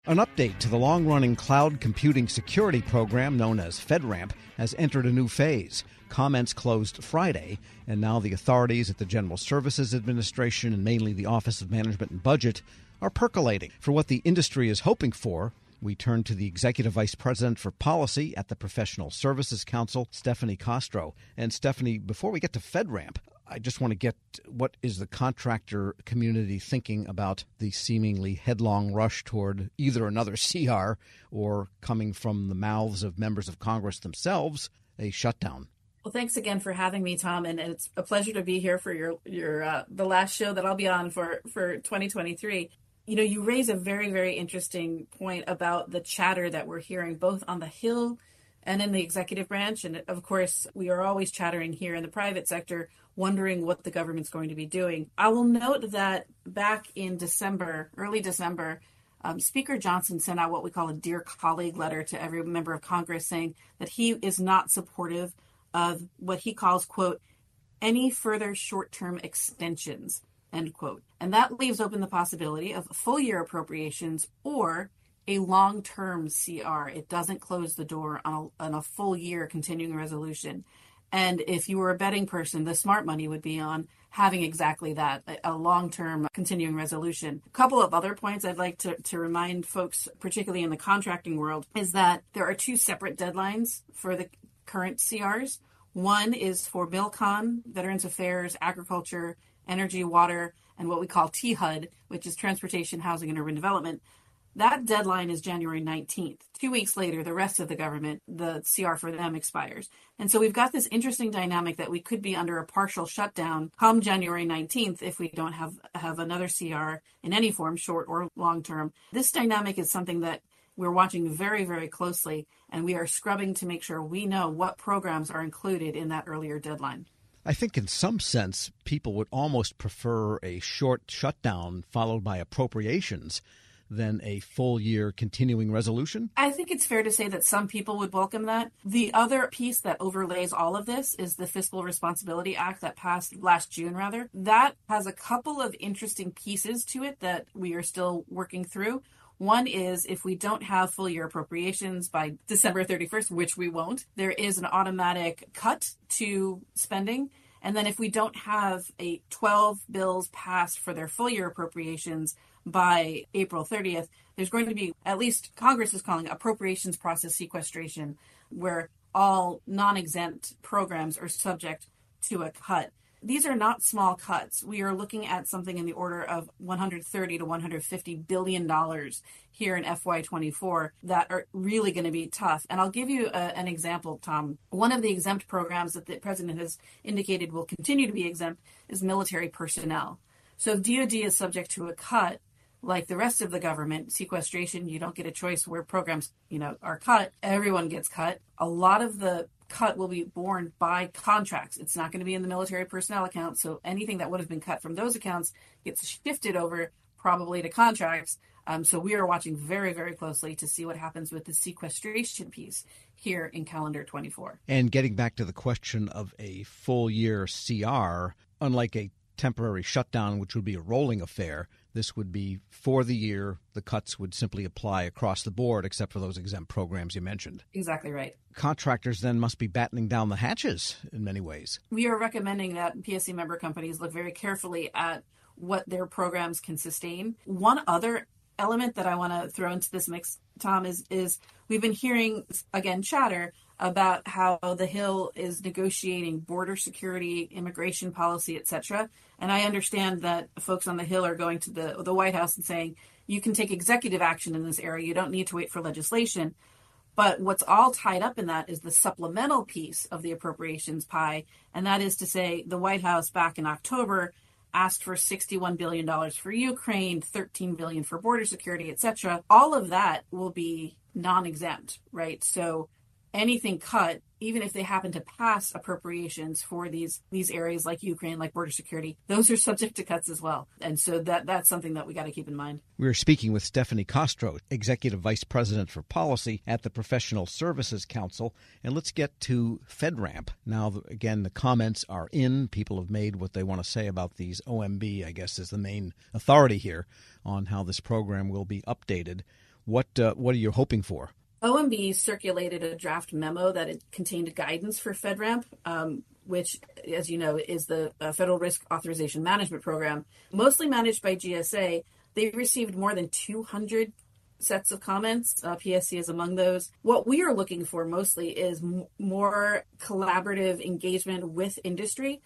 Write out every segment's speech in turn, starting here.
An update to the long-running cloud computing security program known as FedRAMP has entered a new phase. Comments closed Friday, and now the authorities at the General Services Administration and mainly the Office of Management and Budget are percolating. For what the industry is hoping for, we turn to the Executive Vice President for Policy at the Professional Services Council, Stephanie Kostro. And Stephanie, before we get to FedRAMP, I just want to get what is the contractor community thinking about the seemingly headlong rush toward either another CR or, coming from the mouths of members of Congress themselves, a shutdown. Well, thanks again for having me, Tom, and it's a pleasure to be here for your the last show that I'll be on for 2023. You know, you raise a very, very interesting point about the chatter that we're hearing both on the Hill and in the executive branch. And of course, we are always chattering here in the private sector, wondering what the government's going to be doing. I will note that back in December, early December, Speaker Johnson sent out what we call a Dear Colleague letter to every member of Congress saying that he is not supportive of what he calls, quote, any further short-term extensions, end quote. And that leaves open the possibility of full year appropriations or a long-term CR. It doesn't close the door on a full year continuing resolution. And if you were a betting person, the smart money would be on having exactly that, a long-term continuing resolution. A couple of other points I'd like to remind folks, particularly in the contracting world, is that there are two separate deadlines for the current CRs. One is for MILCON, Veterans Affairs, Agriculture, Energy, Water, and what we call THUD, which is Transportation, Housing, and Urban Development. That deadline is January 19th. 2 weeks later, the rest of the government, the CR for them expires. And so we've got this interesting dynamic that we could be under a partial shutdown come January 19th if we don't have another CR in any form, short or long term. This dynamic is something that we're watching very, very closely, and we are scrubbing to make sure we know what programs are included in that earlier deadline. I think in some sense, people would almost prefer a short shutdown followed by appropriations than a full year continuing resolution? I think it's fair to say that some people would welcome that. The other piece that overlays all of this is the Fiscal Responsibility Act that passed last June, rather. That has a couple of interesting pieces to it that we are still working through. One is if we don't have full year appropriations by December 31st, which we won't, there is an automatic cut to spending. And then if we don't have 12 bills passed for their full year appropriations by April 30th, there's going to be, at least Congress is calling, appropriations process sequestration, where all non-exempt programs are subject to a cut. These are not small cuts. We are looking at something in the order of $130 to $150 billion here in FY24 that are really going to be tough. And I'll give you an example, Tom. One of the exempt programs that the president has indicated will continue to be exempt is military personnel. So if DoD is subject to a cut, like the rest of the government, sequestration, you don't get a choice where programs, are cut. Everyone gets cut. A lot of the cut will be borne by contracts. It's not going to be in the military personnel account. So anything that would have been cut from those accounts gets shifted over probably to contracts. So we are watching very, very closely to see what happens with the sequestration piece here in calendar 24. And getting back to the question of a full year CR, unlike a temporary shutdown, which would be a rolling affair, this would be for the year. The cuts would simply apply across the board, except for those exempt programs you mentioned. Exactly right. Contractors then must be battening down the hatches in many ways. We are recommending that PSC member companies look very carefully at what their programs can sustain. One other element that I want to throw into this mix, Tom, is we've been hearing, again, chatter about how the Hill is negotiating border security, immigration policy, etc. And I understand that folks on the Hill are going to the White House and saying, you can take executive action in this area. You don't need to wait for legislation. But what's all tied up in that is the supplemental piece of the appropriations pie. And that is to say, the White House back in October asked for $61 billion for Ukraine, $13 billion for border security, etc. All of that will be non-exempt, right? So anything cut, even if they happen to pass appropriations for these areas like Ukraine, like border security, those are subject to cuts as well. And so that's something that we got to keep in mind. We're speaking with Stephanie Kostro, Executive Vice President for Policy at the Professional Services Council. And let's get to FedRAMP. Now, again, the comments are in. People have made what they want to say about these. OMB, I guess, is the main authority here on how this program will be updated. What are you hoping for? OMB circulated a draft memo that it contained guidance for FedRAMP, which, as you know, is the Federal Risk Authorization Management Program, mostly managed by GSA. They received more than 200 sets of comments. PSC is among those. What we are looking for mostly is more collaborative engagement with industry.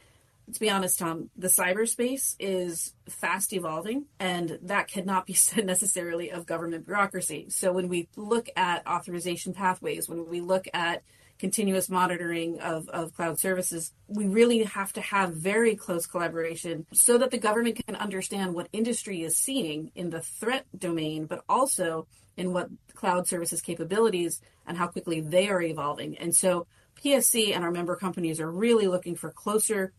To be honest, Tom, the cyberspace is fast evolving, and that cannot be said necessarily of government bureaucracy. So when we look at authorization pathways, when we look at continuous monitoring of cloud services, we really have to have very close collaboration so that the government can understand what industry is seeing in the threat domain, but also in what cloud services capabilities and how quickly they are evolving. And so PSC and our member companies are really looking for closer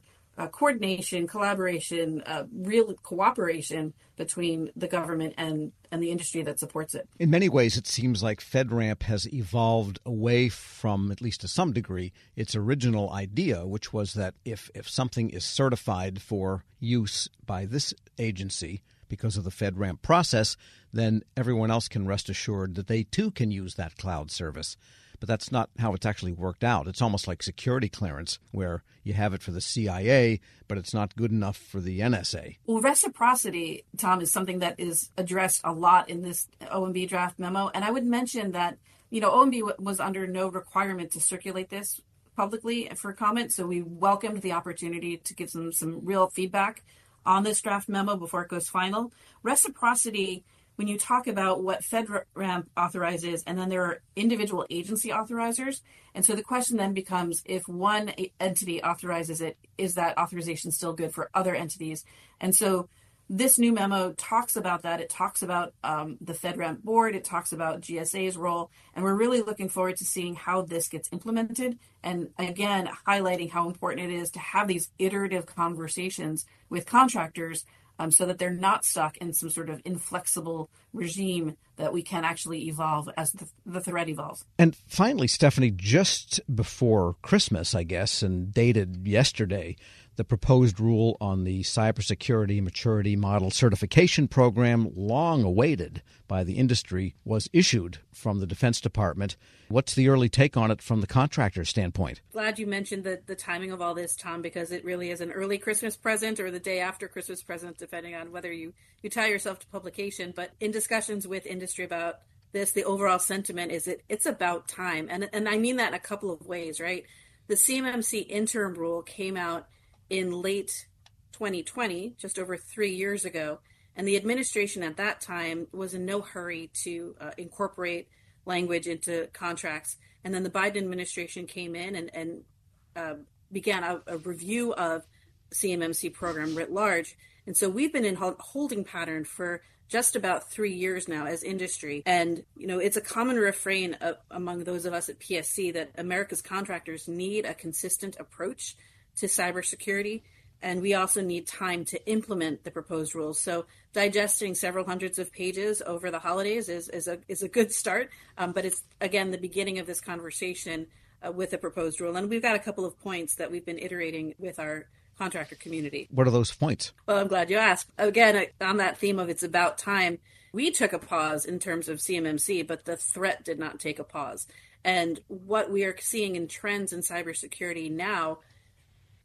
coordination, collaboration, real cooperation between the government and the industry that supports it. In many ways, it seems like FedRAMP has evolved away from, at least to some degree, its original idea, which was that if something is certified for use by this agency because of the FedRAMP process, then everyone else can rest assured that they too can use that cloud service. But that's not how it's actually worked out. It's almost like security clearance, where you have it for the CIA, but it's not good enough for the NSA. Well, reciprocity, Tom, is something that is addressed a lot in this OMB draft memo. And I would mention that, OMB was under no requirement to circulate this publicly for comment. So we welcomed the opportunity to give some real feedback on this draft memo before it goes final. Reciprocity, when you talk about what FedRAMP authorizes, and then there are individual agency authorizers. And so the question then becomes, if one entity authorizes it, is that authorization still good for other entities? And so this new memo talks about that. It talks about the FedRAMP board. It talks about GSA's role. And we're really looking forward to seeing how this gets implemented. And again, highlighting how important it is to have these iterative conversations with contractors so that they're not stuck in some sort of inflexible regime that we can actually evolve as the threat evolves. And finally, Stephanie, just before Christmas, I guess, and dated yesterday, the proposed rule on the Cybersecurity Maturity Model Certification Program, long awaited by the industry, was issued from the Defense Department. What's the early take on it from the contractor standpoint? Glad you mentioned the timing of all this, Tom, because it really is an early Christmas present or the day after Christmas present, depending on whether you tie yourself to publication. But in discussions with industry about this, the overall sentiment is it's about time. And I mean that in a couple of ways, right? The CMMC interim rule came out in late 2020, just over 3 years ago. And the administration at that time was in no hurry to incorporate language into contracts. And then the Biden administration came in and began a review of CMMC program writ large. And so we've been in holding pattern for just about 3 years now as industry. And, it's a common refrain among those of us at PSC that America's contractors need a consistent approach to cybersecurity, and we also need time to implement the proposed rules. So digesting several hundreds of pages over the holidays is a good start, but it's, again, the beginning of this conversation with the proposed rule. And we've got a couple of points that we've been iterating with our contractor community. What are those points? Well, I'm glad you asked. Again, on that theme of it's about time, we took a pause in terms of CMMC, but the threat did not take a pause. And what we are seeing in trends in cybersecurity now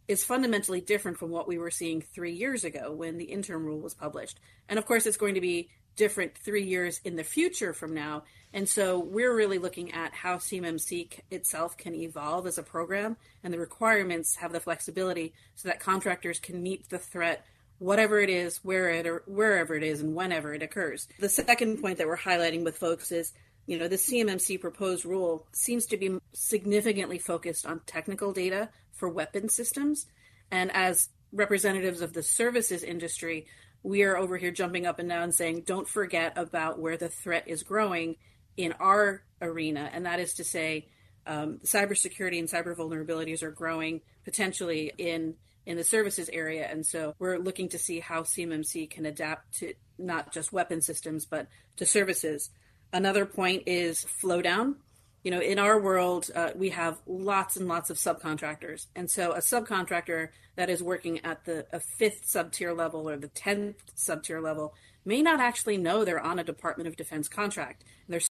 is fundamentally different from what we were seeing 3 years ago when the interim rule was published. And of course, it's going to be different 3 years in the future from now. And so we're really looking at how CMMC itself can evolve as a program, and the requirements have the flexibility so that contractors can meet the threat, whatever it is, wherever it is, and whenever it occurs. The second point that we're highlighting with folks is, the CMMC proposed rule seems to be significantly focused on technical data for weapon systems. And as representatives of the services industry, we are over here jumping up and down saying, don't forget about where the threat is growing in our arena. And that is to say, cybersecurity and cyber vulnerabilities are growing potentially in the services area. And so we're looking to see how CMMC can adapt to not just weapon systems, but to services. Another point is flow down. In our world, we have lots and lots of subcontractors. And so a subcontractor that is working at a 5th sub-tier level or the 10th sub-tier level may not actually know they're on a Department of Defense contract. And they're